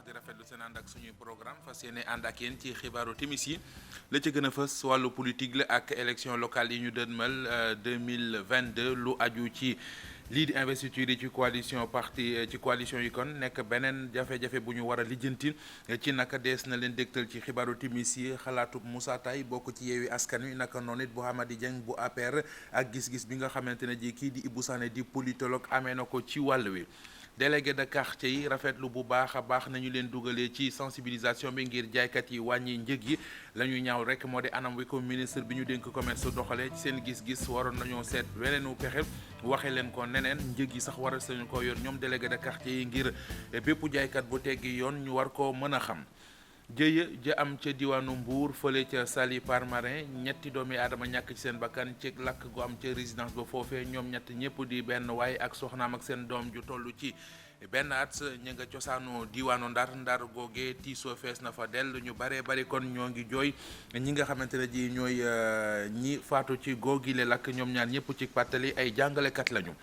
di rafetlu seen ànd ak suñuy programme fas yéene ànd ak yéen ci xibaaru timis yi la ci gën a fës wàllu politique la ak élection locale yi ñu dënmal 2022 lu aju ci lii di investiture yi ci coalition yi kon nekk beneen jafe-jafe bu ñu war a lijjanti ci naka dees na leen dégtal ci xibaaru timis yi xalaatu Moussa Taye bokk ci Yewwi Askan Wi naka noonu it bu Hamady Dieng bu APR ak gis-gis bi nga xamante ne ji kii di Ibou Sané di politologue amee na ko ci wàll wi. délégué de quartier yi rafetlu bu baax a baax nañu leen dugalee ci sensibilisation bi ngir jaaykat yi wàññi njëg yi la ñuy ñaaw rek moo di anam wi ko ministre bi ñu dénk commerce doxalee ci seen gis-gis waroon nañoo seet weneenu pexe waxe leen ko neneen njëg yi sax waral sañu ko yoon ñoom délégué de quartier yi ngir bépp jaaykat bu teggi yoon ñu war koo mën a xam. jëye ja am ca diwaanu Mbour fële ca Saly Palmarin ñetti doomi aadama ñàkk ci seen bakkan ci lakk gu am ca résidence ba foofee ñoom ñett ñëpp di benn waaye ak soxnaam ak seen doom ju toll ci benn at ña nga cosaanu diwaanu ndar googee tiisoo fees na fa dell ñu baree bari kon ñoo ngi jooy ñi nga xamante ne ji ñooy ñi faatu ci googile lakk ñoom ñaar ñëpp ci pàttali ay jàngalekat lañu.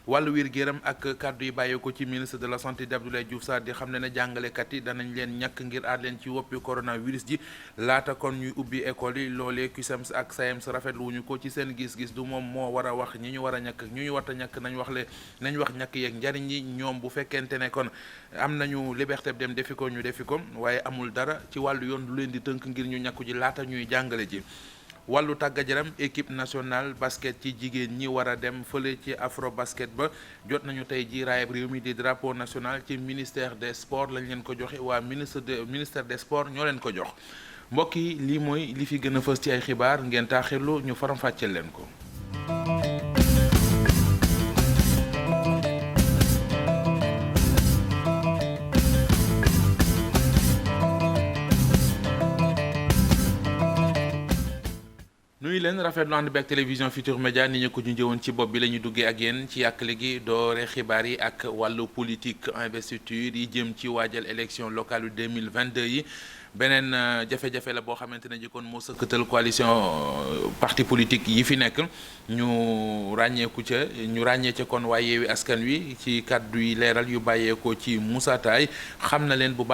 wàllu wér gu yaram ak kàddu yi bàyyeeko ci ministre de la santé Abdoulaye Diouf Sarr di xam ne jàngalekat yi danañ leen ñàkk ngir aar leen ci woppi coronavirus ji laata kon ñuy ubbi école yi loolee CUSEMS ak SAEMS rafetlu wuñu ko ci seen gis-gis du moom moo war a wax ñi ñu war a ñàkk ñu ñu war a ñàkk nañ wax ñàkk yeeg njariñ yi ñoom bu fekkente ne kon am nañu liberté dem defi ko ñu defi ko waaye amul dara ci wàllu yoon lu leen di tënk ngir ñu ñàkku ji laata ñuy jàngale ji. wàllu tàggat yaram équipe nationale basket ci jigéen ñi war a dem fële ci afro basket ba jot nañu tey ji raayab réew mi di drapeau national ci ministère des sports lañ leen ko joxe waa ministère des sports ñoo leen ko jox mbokk yi lii mooy li fi gën a fës ci ay xibaar ngeen taaxirlu ñu faram-fàcceel leen ko. nuyu leen rafetlu ànd bi ak télévision Futurs Médias ni ñu ko ñu jëwoon ci bopp bi la ñu duggee ak yéen ci yàqale gi doore xibaar yi ak wàllu politique investiture yi jëm ci waajal élection locale yu 2022 yi beneen jafe-jafe la boo xamante ne ji kon moo sëkkatal coalition parti politique yi fi nekk ñu ràññee ca kon waaye Yewwi Askan Wi ci kàddu yi leeral yu bàyyeekoo ci Moussa Taye xam nañu bu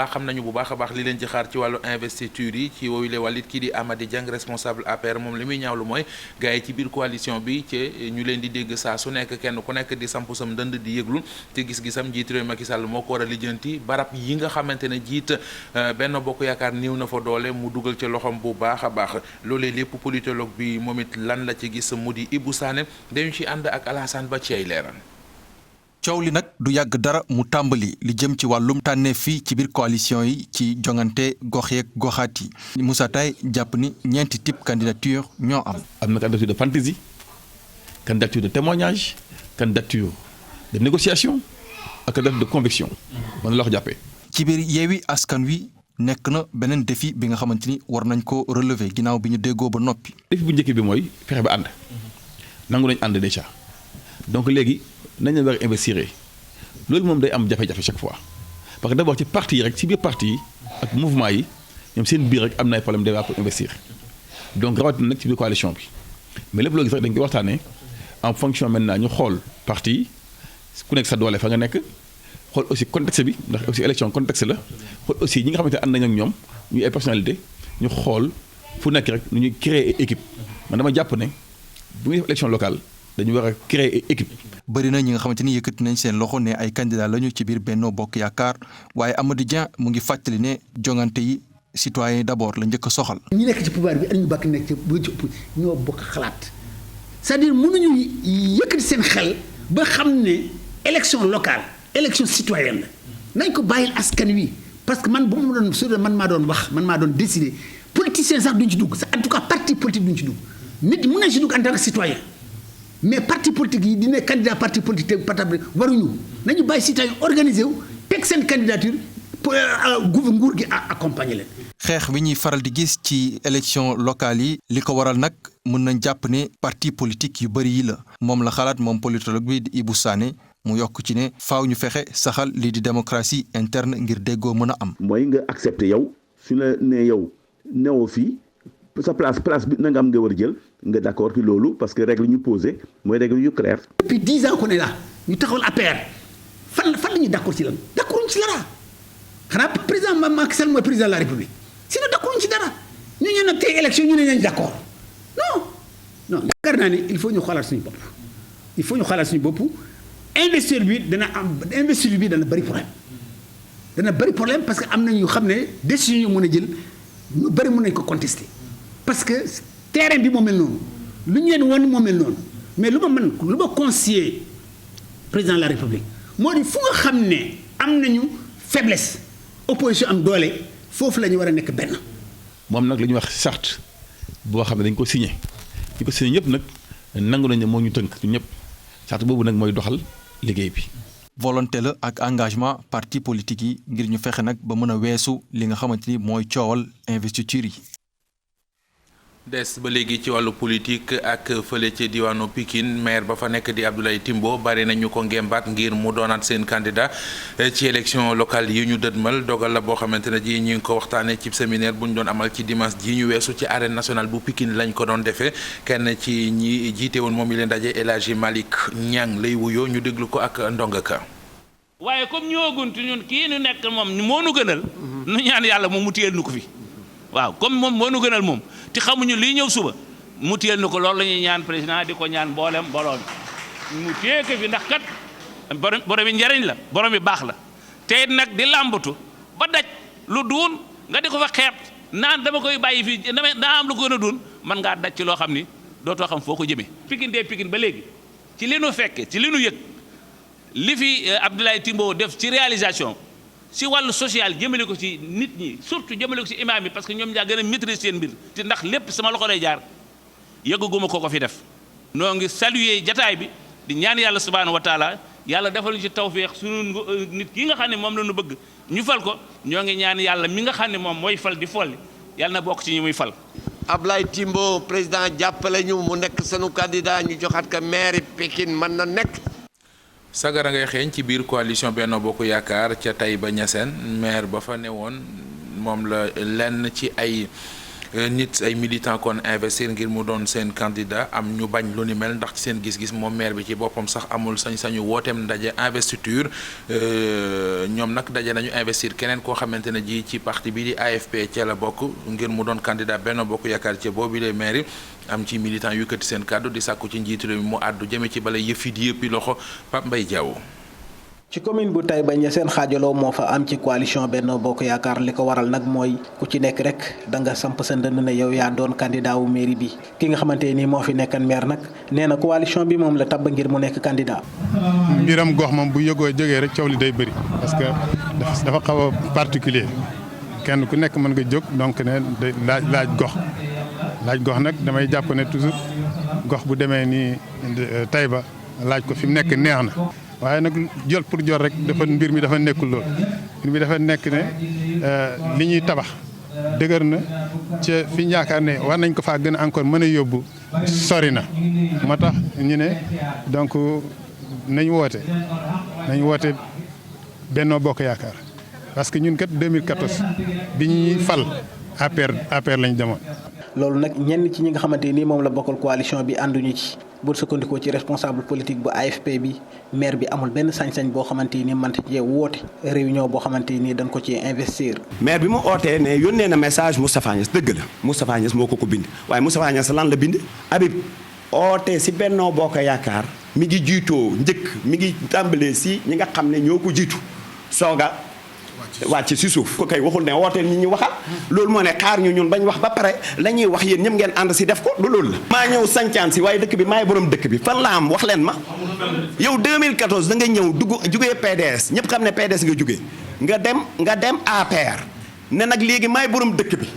baax a baax li leen ci xaar ci wàllu investiture yi ci woowu le wàllit kii di Hamady Dieng responsable APR moom li muy ñaawlu mooy gars yi ci biir coalition bi ci ñu leen di dégg saa su nekk kenn ku nekk di samp sam dënd di yëglu te gis-gisam jiit réew Macky Sall moo ko war a lijjanti barab yi nga xamante ne jiit Benno Bokk Yaakaar néew na fa doole mu dugal ci loxoom bu baax a baax loolee lépp politologue bi moom it lan la ci gis mu di Ibou Sané dañu ci ànd ak Alassane Ba ci ay leeral. coow li nag du yàgg dara mu tàmbali li jëm ci wàllum tànneef fii ci biir coalition yi ci jongante gox yeeg goxaat yi Moussa Taye jàpp ni ñeenti type candidature ñoo am. am na candidature de fantaisie candidature de témoignage candidature de négociation ak candidature de conviction. man la ko jàppee. ci biir Yewwi Askan Wi. nekk na beneen défi bi nga xamante ni war nañ ko relever ginnaaw bi ñu déggoo ba noppi. défi bu njëkk bi mooy fexe ba ànd nangu nañ ànd déjà donc léegi nañ leen war a investir loolu moom day am jafe-jafe chaque fois parce que d'abord ci parti yi rek ci biir parti yi ak mouvement yi ñoom seen biir rek am na ay problème déjà pour investir donc rawatina nag ci biir coalition bi mais lépp loo gis rek dañ koy waxtaanee en fonction maintenant ñu xool parti yi ku nekk sa doole fa nga nekk. xool aussi contexte bi ndax aussi élection contexte la xool aussi ñi nga xamante ne ànd nañ ak ñoom ñuy ay personnalité ñu xool fu nekk rek nu ñuy créer équipe man dama jàpp ne bu ñuy def élection locale dañu war a créer équipe. bëri na ñi nga xamante ni yëkkati nañ seen loxo ne ay candidat lañu ci biir Benno Bokk Yaakaar waaye Hamady Dieng mu ngi fàttali ne jongante yi citoyen d'abord la njëkk a soxal. ñi nekk ci pouvoir bi ak ñu bakk nekk ci ñoo bokk xalaat c'est-à-dire mënuñu yëkkati seen xel ba xam ne élection locale. élection citoyenne la nañ ko bàyyil askan wi parce que man bu ma doon su man maa doon wax man maa doon décider politicien sax duñ ci dugg en tout cas parti politique duñ ci dugg nit mën nañ ci dugg en tant que citoyen mais parti politique yi dina candidat parti politique te patable waruñu nañu bàyyi citoyen organisé wu teg seen candidature nguur gi accompagner leen. xeex bi ñuy faral di gis ci élection locale yi li ko waral nag mën nañ jàpp ne parti politique yu bëri yi la moom la xalaat moom politologue bi di Ibou Sané. mu yokk ci ne faaw ñu fexe saxal lii di démocratie interne ngir déggoo mën a am. mooy nga accepter yow su la nee yow newoo fii sa place bi na nga am nga war a jël nga d'accord ci loolu parce que règle ñu posé mooy règle yu claire. depuis 10 ans qu'on est là ñu taxawal APR fan la ñuy d'accord ci lan d'accord ci dara xanaa président Macky Sall mooy président de la République sinon d'accord ci dara ñu nag tey élection ñu ne nañ d'accord non yaakaar naa ni il faut ñu xoolaat suñu bopp investiture bi dana bëri problème parce que am na ñu xam ne décision yu mën a jël ñu bëri mën nañ ko contester parce que terrain bi moo mel noonu lu ñu leen wan moo mel noonu mais lu ma conseiller président de la République moo di fu nga xam ne am nañu faiblesse opposition am doole foofu la ñu war a nekk benn. moom nag li ñuy wax charte boo xam ne dañ ko signé ñi ko signé ñëpp nag nangu nañ ne moo ñu tënk ñun ñëpp charte boobu nag mooy doxal liggéey bi. volonté la ak engagement parti politique yi ngir ñu fexe nag ba mën a weesu li nga xamante ni mooy coowal investiture yi. des ba léegi ci wàllu politique ak fële ci diwaanu Pikine maire ba fa nekk di Abdoulaye Timbo bari nañu ko ngembaat ngir mu doonaat seen candidat ci élection locale yi ñu dëdmal dogal la boo xamante ne ji ñu ngi ko waxtaanee ci séminaire bu ñu doon amal ci dimanche ji ñu weesu ci arène nationale bu Pikine lañ ko doon defee kenn ci ñi jiite woon moom mi leen daje El Hadji Malick Niang lay wuyoo ñu déglu ko ak Ndonga Ka. waaye comme ñooguntu ñun kii nu nekk moom moo nu gënal. nu ñaan yàlla moom mu téyel nu ko fi. waaw comme moom moo nu gënal moom te xamuñu lii ñëw suba mu téyel nu ko loolu la ñuy ñaan président di ko ñaan mboolem mbooloo mu téye ko fi ndax kat borom yi njariñ la borom yi baax la te nag di làmbatu ba daj lu duun nga di ko fa xeeb naan dama koy bàyyi fii daa am lu ko gën a duun mën ngaa daj ci loo xam ni dootoo xam foo ko jëmee. Pikine ba léegi ci li nu fekke ci li nu yëg li fi Abdoulaye Timbo def ci réalisation si wàllu social jëmale ko ci nit ñi surtout jëmale ko ci imaam yi parce que ñoom ñaa gën a maîtriser seen mbir te ndax lépp sama loxo lay jaar yëgguma ko fi def. noo ngi saluer jataay bi di ñaan yàlla subhaanahu wa taala yàlla defal ñu ci tawféex sunu nit ki nga xam ne moom la ñu bëgg ñu fal ko ñoo ngi ñaan yàlla mi nga xam ne moom mooy fal di folli yàlla na bokk ci ñi muy fal. Ablaye Timbo président jàppale ñu mu nekk sunu candidat ñu joxaat ko maire Pikine mën na nekk. sagara ngay xeeñ ci biir coalition Benno Bokk Yaakaar ca Taïba Niassène maire ba fa newoon moom la lenn ci ay nit ay militants kon investir ngir mu doon seen candidat am ñu bañ lu ni mel ndax ci seen gis-gis moom maire bi ci boppam sax amul sañ-sañu wooteem ndaje investiture ñoom nag daje nañu investir keneen koo xamante ne ji ci parti bi di AFP ca la bokk ngir mu doon candidat Benno Bokk Yaakaar ca boobu les maire am ci militant yu yëkkati seen kàddu di sàkku ci njiitu réew mi mu àddu jëme ci bala yëf yi di yëppi loxo Pape Mbaye Diaw. ci commune bu Taïba Niassène xaajaloo moo fa am ci coalition Benno Bokk Yaakaar li ko waral nag mooy ku ci nekk rek da nga samp sa ndënd ne yow yaa doon candidat wu mairie bi ki nga xamante ni moo fi nekkan maire nag nee na coalition bi moom la tabb ngir mu nekk candidat. mbiram gox moom bu jógee rek coow li day bëri parce que dafa xaw a particulier kenn ku nekk mën nga jóg donc ne laaj gox nag damay jàpp ne toujours gox bu demee nii Taïba laaj ko fi mu nekk neex na. waaye nag jël pour jël rek mbir mi dafa nekkul lool mbir mi dafa nekk ne li ñuy tabax dëgër na ci fi ñu yaakaar ne war nañ ko faa gën a encore mën a yóbbu sori na moo tax ñu ne donc nañ woote Benno Bokk Yaakaar parce que ñun kat 2014 bi ñuy fal APR lañ demoon. loolu nag ñenn ci ñi nga xamante ni moom la bokkal coalition bi ànduñu ci bu sukkandikoo ci responsable politique bu AFP bi maire bi amul benn sañ-sañ boo xamante ni mënta cee woote réunion boo xamante ni dañ ko ci investir. maire bi mu ootee ne yónnee na message Moustapha Niasse dëgg la Moustapha Niasse moo ko bind waaye Moustapha Niasse lan la bind. Habib ootee si Benno Bokk Yaakaar mi ngi jiitoo njëkk mi ngi tàmbalee si ñi nga xam ne ñoo ko jiitu sooga wàcc si suuf ko kay waxul ne wooteel ñi ñu waxal loolu moo ne xaar ñu ñun bañ wax ba pare la ñuy wax yéen ñëpp ngeen ànd si def ko du loolu la maa ñëw sancaan si waaye dëkk bi maay borom dëkk bi fan la am wax leen ma yow 2014 da nga ñëw jugee PDS ñëpp xam ne PDS nga jugee nga dem APR ne nag léegi maay borom dëkk bi.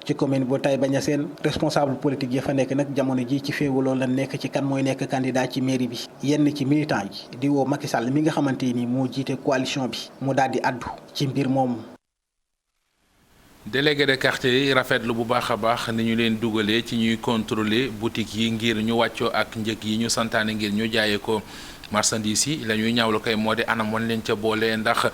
ci commune bu Taïba Niassène responsable politique yi fa nekk nag jamono ji ci féewaloo la nekk ci kan mooy nekk candidat ci mairie bi yenn ci militant yi di woo Macky Sall mi nga xamante ni moo jiite coalition bi mu daal di addu ci mbir moomu. délégué de quartier yi rafetlu bu baax a baax ni ñu leen dugalee ci ñuy contrôler boutique yi ngir ñu wàccoo ak njëg yi ñu santaane ngir ñu jaayee ko marchandise yi la ñuy ñaawlu kay moo di anam wan leen ca boole ndax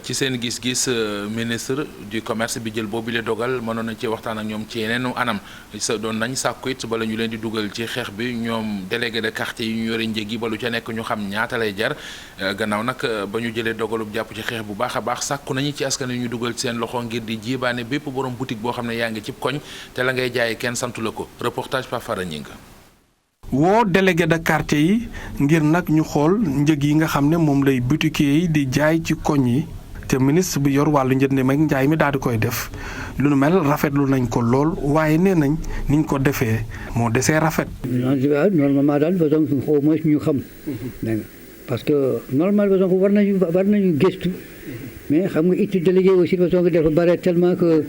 ci seen gis-gis ministre du commerce bi jël boobu le dogal mënoon nañ ci waxtaan ak ñoom ci yeneenu anam doon nañ sàkku it bala ñu leen di dugal ci xeex bi ñoom délégué de quartier yi ñu yore njëg yi ba lu ca nekk ñu xam ñaata lay jar gannaaw nag ba ñu jëlee dogalub jàpp ci xeex bu baax a baax sàkku nañu ci askan wi ñu dugal ci seen loxo ngir di jiibaane bépp borom boutique boo xam ne yaa ngi cib koñ te la ngay jaayee kenn santu la ko reportage par Fara Ñinga woo délégué de quartier yi ngir nag ñu xool njëg yi nga xam ne moom lay boutiquier yi di jaay ci koñ yi te ministre bi yor wàllu njënd meeg njaay mi daal di koy def lu nu mel rafetlu nañ ko lool waaye nee nañ niñ ko defee moo desee rafet. normalement daal façon au moins ñu xam parce que normalement façon war nañu gëstu mais xam nga itti délégué aussi façon que dafa bare tellement que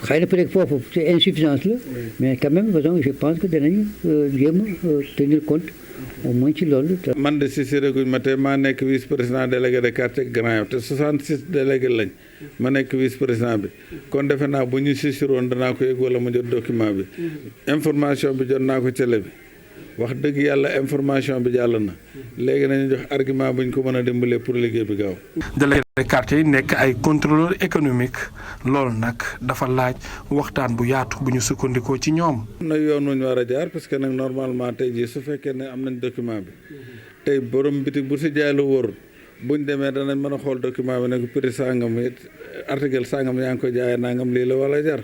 xëy na peut-être foofu c'est insuffisance la mais quand même façon je pense que danañu jéem a tenir compte au moins ci loolu. man de Cissiré guñ ma te maa nekk vice président délégué de quartier Grand Yoff te 66 délégué lañ ma nekk vice président bi kon defe naa bu ñu sisiroon danaa ko yëg wala ma jot document bi information bi jot naa ko télé bi wax dëgg yàlla information bi jàll na léegi nañu jox argument bu ñu ko mën a dimbalee pour liggéey bi gaaw. délégué de quartier yi nekk ay contrôleur économique loolu nag dafa laaj waxtaan bu yaatu bu ñu sukkandikoo ci ñoom. am na yoon wu ñu war a jaar parce que nag normalement tey jii su fekkee ne am nañ document bi tey borom bitik bu si jaay lu wóorul buñ demee danañ mën a xool document bi ne ko prix sangam it article sangam yaa ngi ko jaayee nangam lii la wala jar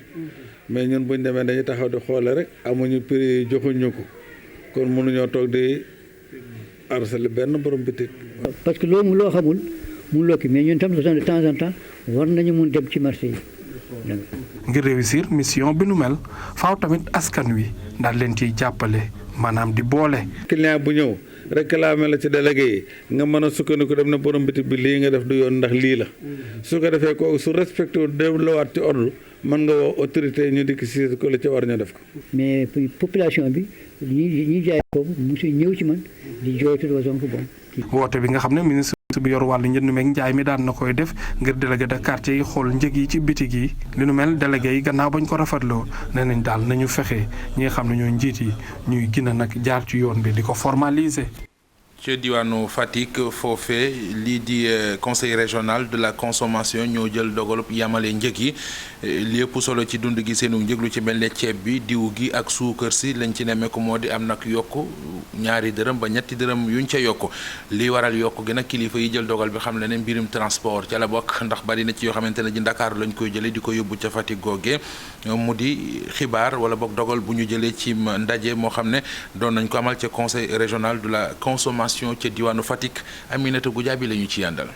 mais ñun buñ demee dañuy taxaw di xoole rek amuñu prix joxuñu ko. kon mënuñoo toog di harceler benn borom bitik. parce que loolu loo xamul mun loo ki mais ñun tam de temps en temps war nañu mun dem ci marché yi. ngir réussir mission bi nu mel faaw tamit askan wi daal leen ciy jàppale maanaam di boole. client bu ñëw réclamer la ci délégué yi nga mën a sukkandiku dem na borom bitik bi lii nga def du yoon ndax lii la su ko defee kooku su respecté wu dem la waat ci ordre mën nga woo autorité ñu dikk si ko la ca war ñu def ko. mais population bi ñi jaay foofu monsieur ñëw ci man di jooytu façon ko bon. woote bi nga xam ne ministre bi yor wàllu njënd meeg njaay mi daan na koy def ngir délégué de quartier yi xool njëg yi ci bitig yi li nu mel délégué yi gannaaw bañ ko rafetloo nee nañ daal nañu fexe ñi nga xam ne ñooy njiit yi ñuy gën a nag jaar ci yoon bi di ko formaliser. ci diwaanu Fatick foofee lii di conseil régional de la consommation ñoo jël dogalub yamale njëg yi li ëpp solo ci dund gi seenu njëg lu ci mel ne ceeb bi diw gi ak suukar si lañ ci nemmeeku moo di am nag yokk ñaari dërëm ba ñetti dërëm yuñ ca yokk li waral yokk gi nag kilifa yi jël dogal bi xam le ne mbirum transport ca la bokk ndax bari na ci yoo xamante ne ji Ndakaaru lañ koy jëlee di ko yóbbu ca Fatick googee mu di xibaar wala boog dogal bu ñu jëlee ci ndaje moo xam ne doon nañ ko amal ca conseil régional de la consommation ca diwaanu Fatick Aminata Goudiaby la ñu ci yàndal.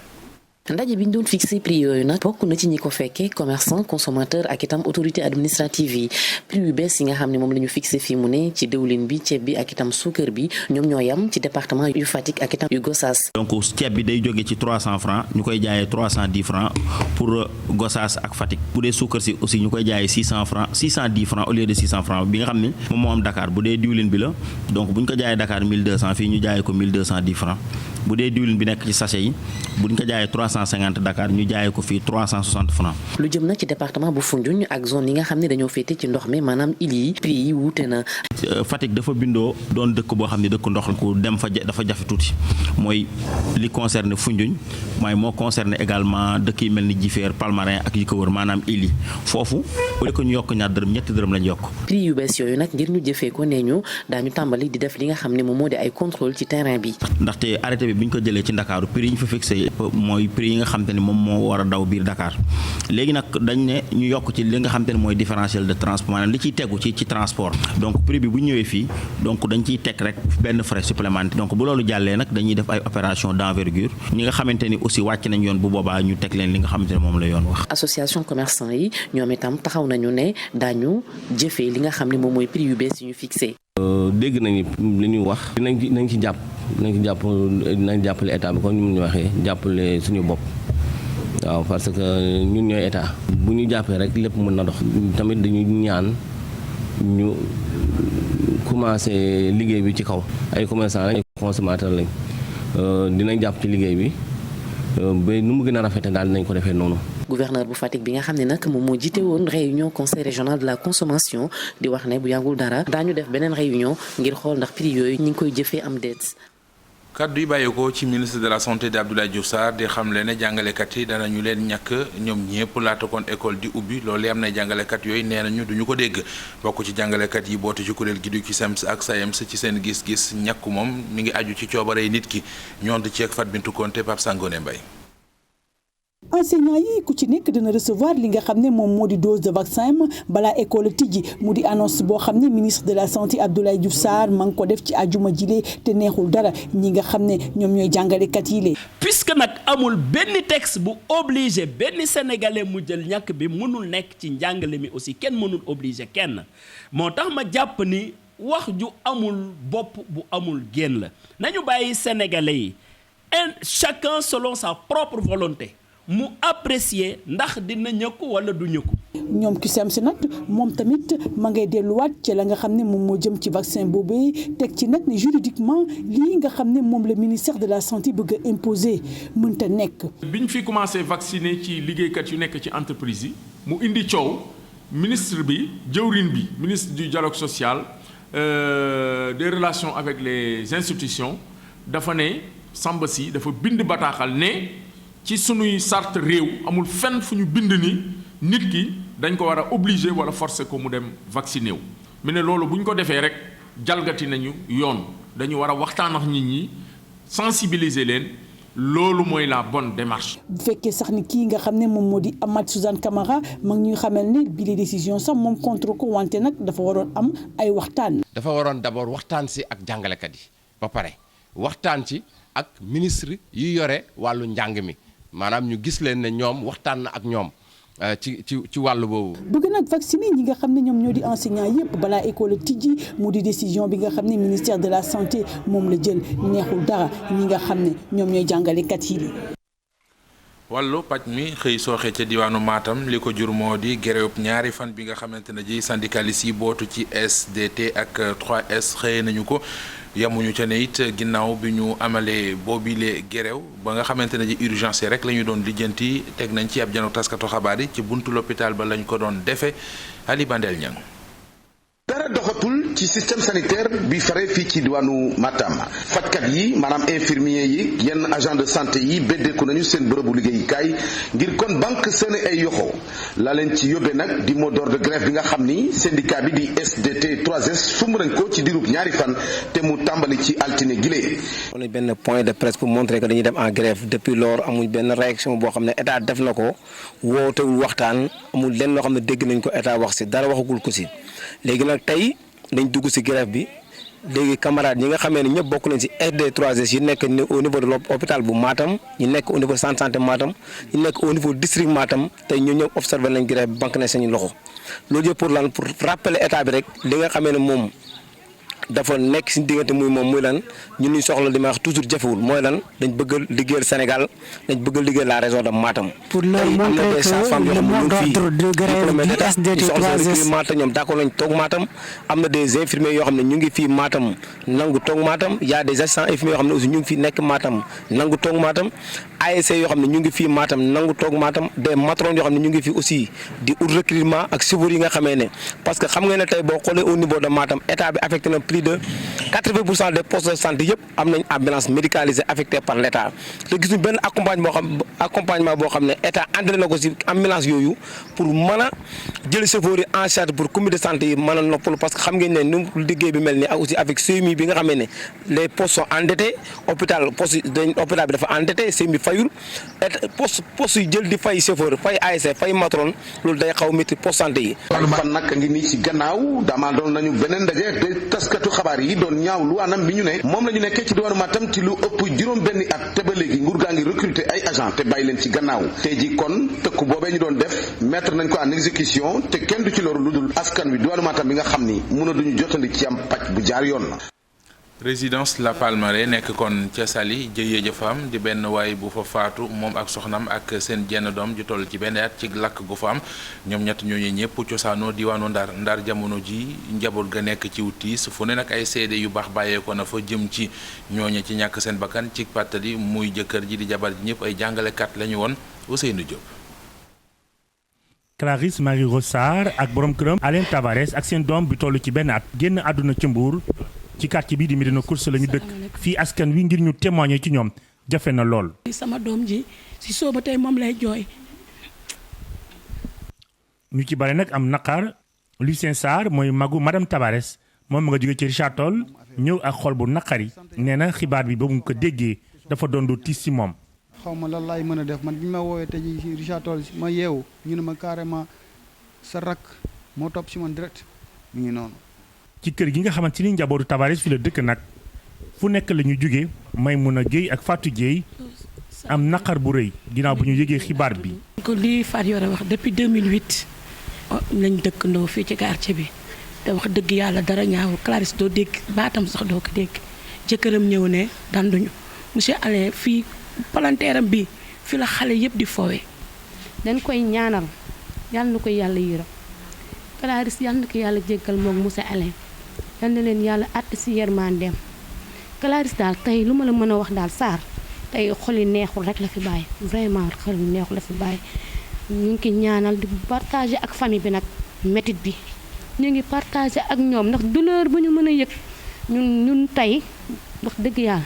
ndaje bi ñu doon fixé prix yooyu nag bokk na ci ñi ko fekkee commerçant consommateur ak itam autorité administrative yi prix yu bees yi nga xam ne moom la ñu fixé fii mu ne ci diwlin bi ceeb bi ak itam suukar bi ñoom ñoo yam ci département yu Fatick ak itam yu Gossas. donc ceeb bi day jóge ci 300 francs ñu koy jaayee 310 francs pour Gossas ak Fatick bu dee suukar si aussi ñu koy jaayee 600 francs 610 francs au lieu de 600 francs bi nga xam ne moom moo am Dakar bu dee diwlin bi la donc bu ñu ko jaayee Dakar 1200 fii ñu jaayee ko 1210 francs bu dee diwlin bi nekk ci sachet yi bu ñu ko jaayee 350 Dakar ñu jaayee ko fii 360 francs. lu jëm na ci département bu Foundiougne ak zone yi nga xam ne dañoo féete ci ndox mi maanaam îles yi prix yi wuute na. Fatick dafa bindoo doon dëkk boo xam ne dëkk ndox la ku dem fa dafa jafe tuuti mooy li concerné Foundiougne mooy moo concerné également dëkk yi mel ni Jifeer Palmarin ak yi ko wër maanaam îles yi foofu au lieu que ñu yokk ñaar dërëm ñetti dërëm lañ yokk. prix yu bees yooyu nag ngir ñu jëfee ko nee ñu daañu tàmbali di def li nga xam ne moom moo di ay contrôle ci terrain bi. ndaxte arrêté bi ñu ko jëlee ci Ndakaaru prix yi ñu fa fixé mooy prix yi nga xam te ne moom moo war a daw biir Dakar léegi nag dañ ne ñu yokk ci li nga xam te ne mooy différentiel de transport maanaam li ciy tegu ci transport donc prix bi bu ñëwee fii donc dañ ciy teg rek benn frais supplémentaire donc bu loolu jàllee nag dañuy def ay opération d'envergure ñi nga xamante ni aussi wàcc nañ yoon bu boobaa ñu teg leen li nga xamante ne moom la yoon wax. association commerçant yi ñoom itam taxaw nañu ne daañu jëfee li nga xam ne moom mooy prix yu bees yu ñu fixé. dégg nañu li ñuy wax dinañ ci jàppale état bi comme ni ñu waxee jàppale suñu bopp waaw parce que ñun ñooy état bu ñu jàppee rek lépp mën na dox tamit dañu ñaan ñu commencé liggéey bi ci kaw ay commerçant lañ ay consommateur lañ dinañ jàpp ci liggéey bi ba nu mu gën a rafete daal dinañ ko defee noonu. gouverneur bu Fatick bi nga xam ne nag moom moo jiite woon réunion conseil régional de la consommation di wax ne bu yàggul dara daañu def beneen réunion ngir xool ndax prix yooyu ñi ngi koy jëfee am déet. kaddu yi bàyyeekoo ci ministre de la santé di Abdoulaye Diouf Sarr di xamle ne jàngalekat yi danañu leen ñàkk ñoom ñëpp laata kon école di ubbi loolu am na jàngalekat yooyu nee nañu duñu ko dégg bokk ci jàngalekat yi bootu ci kuréel gi du CUSEMS ak SAEMS ci seen gis-gis ñàkk moom mi ngi aju ci coobaree nit ki ñoon di ceeg Fat Bintou Konté Pape Sangone Mbaye. enseignants yi ku ci nekk dina recevoir li nga xam ne moom moo di dose de vaccin balaa école tijji mu di annonce boo xam ne ministre de la santé Abdoulaye Diouf Sarr ma ngi ko def ci àjjuma jile te neexul dara ñi nga xam ne ñoom ñooy jàngalekat yi lee puisque nag amul benn texte bu obligé benn sénégalais mu jël ñàkk bi mënul nekk ci njàngale mi aussi kenn mënul obligé kenn moo tax ma jàpp ni wax ju amul bopp bu amul génn la nañu bàyyi sénégalais yi chacun selon sa propre volonté mu apprécier ndax dina ñëkku wala du ñëkku. ñoom CUSEMS nag moom tamit ma ngay delluwaat ci la nga xam ne moom moo jëm ci vaccin boobee teg ci nag ne juridiquement lii nga xam ne moom le ministère de la santé bëgg a imposer mënta nekk. biñ fi commencé vacciner ci liggéeykat yu nekk ci entreprise yi mu indi coow ministre bi jëwrin bi ministre du dialogue social des relations avec les institutions dafa ne Samba Sy dafa bind bataaxal ne. ci sunuy sart réew amul fenn fu ñu bind ni nit ki dañ ko war a obligé wala forcer ko mu dem vacciné wu mu ne loolu bu ñu ko defee rek jalgati nañu yoon dañu war a waxtaan ak nit ñi sensibiliser leen loolu mooy la bonne démarche. bu fekkee sax ni kii nga xam ne moom moo di Amath Suzanne Camara mag ñuy xamal ne bi les décisions sax moom contre ko wante nag dafa waroon am ay waxtaan. dafa waroon d'abord waxtaan si ak jàngalekat yi ba pare waxtaan ci ak ministre yi yore wàllu njàng mi. maanaam ñu gis leen ne ñoom waxtaan na ak ñoom ci wàllu boobu. bëgg nag vacciner ñi nga xam ne ñoom ñoo di enseignants yépp balaa école tijji mu di décision bi nga xam ne ministère de la santé moom la jël neexul dara ñi nga xam ne ñoom ñooy jàngalekat yi. wàllu paj mi xëy sooxe ca diwaanu Matam li ko jur moo di grève ñaari fan bi nga xamante ne ji syndicalistes yi bootu ci SDT ak 3S xëye nañu ko. yamuñu ca ne it ginnaaw bi ñu amalee boobile gerew ba nga xamante ne ji urgence rek la ñu doon lijjanti teg nañ ci ab janook taskatu xabaar yi ci buntu l'hôpital ba lañ ko doon defe Ali Bandel Niang. dara doxatul ci système sanitaire bi fare fii ci diwaanu Matam fajkat yi maanaam infirmier yi yenn agent de santé yi beddeeku nañu seen bërëbu liggéeyukaay ngir kon banque seen ay yoxo la leen ci yóbbee nag di mot d'ordre de grève bi nga xam ni syndicat bi di SDT 3S sumb nañ ko ci diirub ñaari fan te mu tàmbali ci altine gile. on a benn point de presse pour montrer que dañuy dem en grève depuis lors amuñ benn réaction boo xam ne état def na ko wootewul waxtaan amul lenn loo xam ne dégg nañ ko état wax si dara waxagul ko si léegi nag tey dañ dugg ci grève bi léegi camarades yi nga xamee ne ñëpp bokk nañ ci SD3S yi nekk au niveau de l'hôpital bu Matam ñu nekk au niveau centre santé Matam ñu nekk au niveau district Matam tey ñu ñëw observé nañ grève bi banque nañ seen loxo loolu yëpp pour lan pour rappeler état bi rek li nga xamee ne moom dafa nekk ci diggante muy moom muy lan ñun ñu soxla li may wax toujours jafewul mooy lan dañ bëgg liggéeyal Sénégal dañ bëgg liggéeyal la région de Matam. pour leur montrer que le mot d'ordre de grève du SDT3S te ñoom d'accord nañ toog Matam am na des infirmiers yoo xam ne ñu ngi fii Matam nangu toog Matam y a des assistants infirmiers yoo xam ne aussi ñu ngi fii nekk Matam nangu toog Matam ASC yoo xam ne ñu ngi fii Matam nangu toog Matam des matrons yoo xam ne ñu ngi fii aussi di ut recrutement ak chauffeurs yi nga xamee ne parce que xam nga ne tey boo xoolee au niveau de Matam état bi affecté na plus de 80% des postes de santé yëpp am nañ ambulance médicalisée affectée par l' état te gis ñu benn accompagnement boo xam ne état andré na ko si ambulance yooyu pour mën a jël chauffeurs yi en charge pour comité de santé yi mën a noppalu parce que xam ngeen ne nu liggéey bi mel ni ak aussi avec CMU bi nga xamee ne les postes sont endettés hôpital bi dafa endetté CMU fayul poste yi jël di fay chauffeur fay ASC fay matron loolu day xaw métti poste santé yi. fan nag ngi nii ci gannaaw dama doon nañu beneen ndaje de taskatu xabaar yi doon ñaaw lu anam bi ñu ne moom la ñu nekkee ci diwaanu Matam ci lu ëpp juróom benni at te ba léegi nguur gaa ngi recruter ay agent te bàyyi leen ci gannaaw tey ji kon tëkku boobee ñu doon def mettre nañ ko en exécution te kenn du ci loru lu dul askan wi diwaanu Matam bi nga xam ni mën duñu jotandi ci am pàcc bu jaar yoon. résidence La Palmeraie nekk kon ca Saly jëyee jëfaam di benn waay bu fa faatu moom ak soxnam ak seen jenn doom ju toll ci benn at ci lakk gu fa am ñoom ñett ñooñu ñëpp cosaanoo diwaanu Ndar jamono ji njaboot ga nekk ci wutiis fu ne nag ay seede yu baax bàyyeekoo na fa jëm ci ñooñe ci ñàkk seen bakkan ci pàttali muy jëkkër ji di jabar ji ñëpp ay jàngalekat la ñu woon Ousseynou Diop. Clarisse Marie Rossard ak borom këram Alain Tavares ak seen doom bi toll ci benn at génn àdduna ci Mbour ci quartier bi di Médina Course la ñu dëkk fii askan wi ngir ñu témoigner ci ñoom jafe na lool. sama doom ji si sooba tey moom lay jooy. ñu ci bare nag am naqar Lucien Sarr mooy magu madame Tavares moom nga jóge ci Richard Toll ñëw ak xol bu naqari nee na xibaar bi ba mu ko déggee dafa doon du tiis ci moom. xaw ma lan laay mën a def man bi ma woowee tey jii Richard Toll ma yeewu ñu ne ma carrément sa rakk moo topp si man direct mi ngi noonu. ci kër gi nga xamante ni njabootu Tavares fi la dëkk nag fu nekk la ñu jóge Maymuna Gueye ak Fatou Dieye am naqar bu rëy ginnaaw bu ñu yëgee xibaar bi. ko lii Fatou Yore wax depuis 2008 lañ dëkkandoo fii ci quartier bi te wax dëgg yàlla dara ñaaw Clarisse doo dégg baatam sax doo ko dégg jëkkëram ñëw ne danduñu monsieur Alain fii palanteeram bi fi la xale yëpp di fowe dañ koy ñaanal yàlla na ko yàlla yërëm Clarisse yàlla na ko yàlla jéggal moom monsieur Alain yal na leen yàlla àtt si yërmandeem Clarisse daal tey lu ma la mën a wax daal Sarr tey xoli neexul rek la fi bàyyi vraiment xoli neexul la fi bàyyi ñu ngi ko ñaanal di partager ak famille bi nag métit bi ñu ngi partager ak ñoom ndax douleur bu ñu mën a yëg ñun tey wax dëgg yàlla.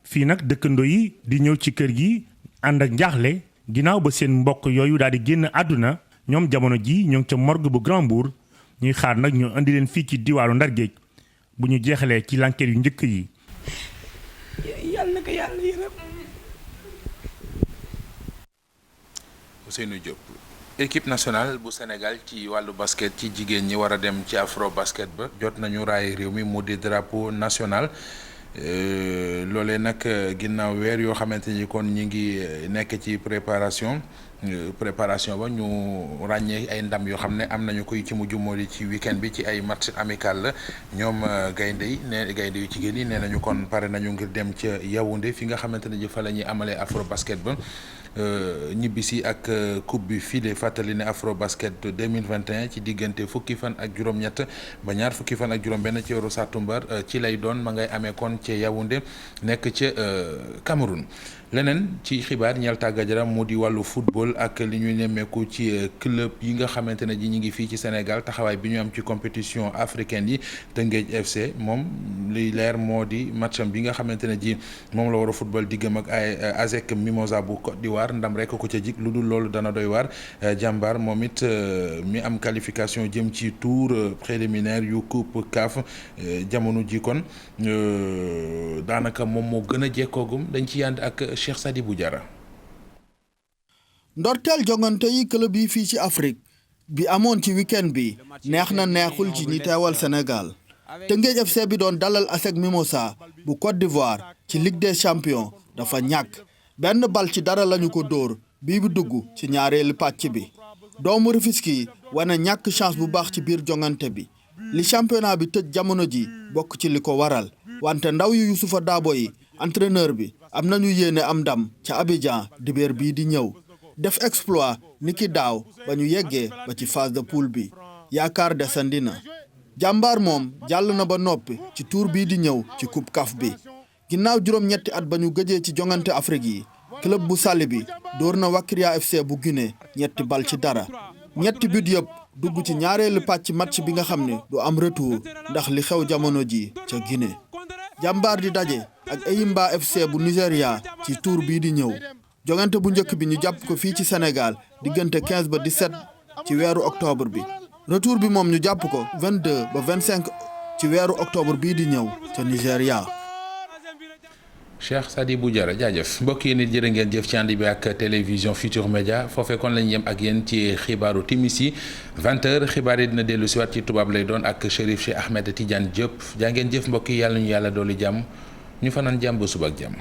fii nag dëkkandoo yi di ñëw ci kër gi ànd ak njaaxle ginnaaw ba seen mbokk yooyu daal di génn àdduna ñoom jamono ji ñoo ngi ca morgue bu Grand Mbour ñuy xaar nag ñu indi leen fii ci diwaanu Ndar Géej bu ñu jeexalee ci l'enquête yu njëkk yi. yàlla na ko yàlla yërëm. Ousseynou Diop équipe nationale bu Sénégal ci wàllu basket ci jigéen ñi war a dem ci afro basket ba jot nañu raay réew mi mu di drapeau national. loolee nag ginnaaw weer yoo xamante ni kon ñi ngi nekk ci préparation ba ñu ràññee ay ndam yoo xam ne am nañu koy ci mujj moo di ci week-end bi ci ay match amical la ñoom gaynde yu jigéen yi nee nañu kon pare nañu ngir dem ca Yaoundé fi nga xamante ne ji fa la ñuy amalee afro basket ba ñibbisi ak coupe bi fii de fàttali ne afro basket 2021 ci diggante fukki fan ak juróom-ñett ba ñaar fukki fan ak juróom-benn ci weeru sàttumbar ci lay doon ma ngay amee kon ca Yaoundé nekk ca Cameroun. leneen ci xibaar ñeel tàggat yaram mu di wàllu football ak li ñuy nemmeeku ci club yi nga xamante ne ji ñu ngi fii ci Sénégal taxawaay bi ñu am ci compétition africaine yi Teungueth FC moom liy leer moo di matcham bi nga xamante ne ji moom la war a football diggam ak ay ASEC Mimosa bu Côte d'Ivoire ndam rek ko ca jik lu dul loolu dana doy waar jàmbaar moom it mi am qualification jëm ci tour préliminaire yu coupe CAF jamono ji kon daanaka moom moo gën a jekkoogum dañ ci yànd ak Cheikh Sadibou Diarra. ndorteel jongante yi club yi fii ci Afrique bi amoon ci week-end bi neex na neexul ci ñi teewal Sénégal Teungueth FC bi doon dalal ASEC Mimosa bu Côte d'Ivoire ci Ligue des champions dafa ñàkk benn bal ci dara lañu ko dóor bii bu dugg ci ñaareelu pàcc bi doomu Rufisque yi wane ñàkk chance bu baax ci biir jongante bi li championnat bi tëj jamono ji bokk ci li ko waral wante ndaw yu Youssoufa Dabo yi entraîneur bi am nañu yéene am ndam ca Abidjan dibéer bii di ñëw def exploit niki daaw ba ñu yeggee ba ci phase de poule bi yaakaar desandi na jàmbaar moom jàll na ba noppi ci tour bii di ñëw ci coupe CAF bi ginnaaw juróom-ñetti at ba ñu gëjee ci jongante Afrique yi club bu Saly bi dóor na Wakria FC bu Guinée ñetti bal ci dara ñetti but yëpp dugg ci ñaareelu pàcc match bi nga xam ne du am retour ndax li xew jamono ji ca Guinée jàmbaar di daje ak Eyimba FC bu Nigéria ci tour bii di ñëw jongante bu njëkk bi ñu jàpp ko fii ci Sénégal diggante 15 ba 17 ci weeru octobre bi retour bi moom ñu jàpp ko 22 ba 25 ci weeru octobre bii di ñëw ca Nigéria. Cheikh Sadibou Diarra jaajëf mbokk yi nit jërë ngeen jëf ci ànd bi ak télévision Futur Média foofee kon lañ yem ak yéen ci xibaaru timis yi 20h xibaar yi dina dellu si waat ci tubaab lay doon ak Chérif Cheikh Ahmed Tidiane Diop jaa ngeen jëf mbokk yi yàlla ñu yàlla dooli jàmm ñu fanaan jàmm ba suba ak jàmm.